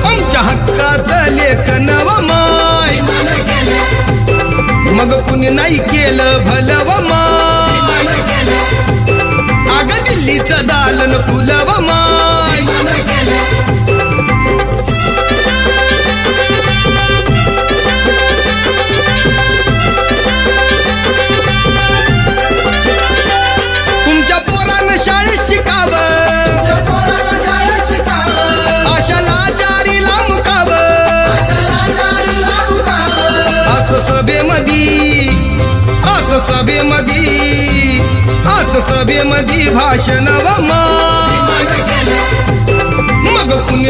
आमच्या हक्काचं लेखन व माय मग कुणी नाही केलं भलं व माय अग दिल्लीचं दालन फुलं व माय तुमच्या पोरानं शाळेत शिकावं आशाला जारीला मुकावं असं सभेमधी भाषण व मा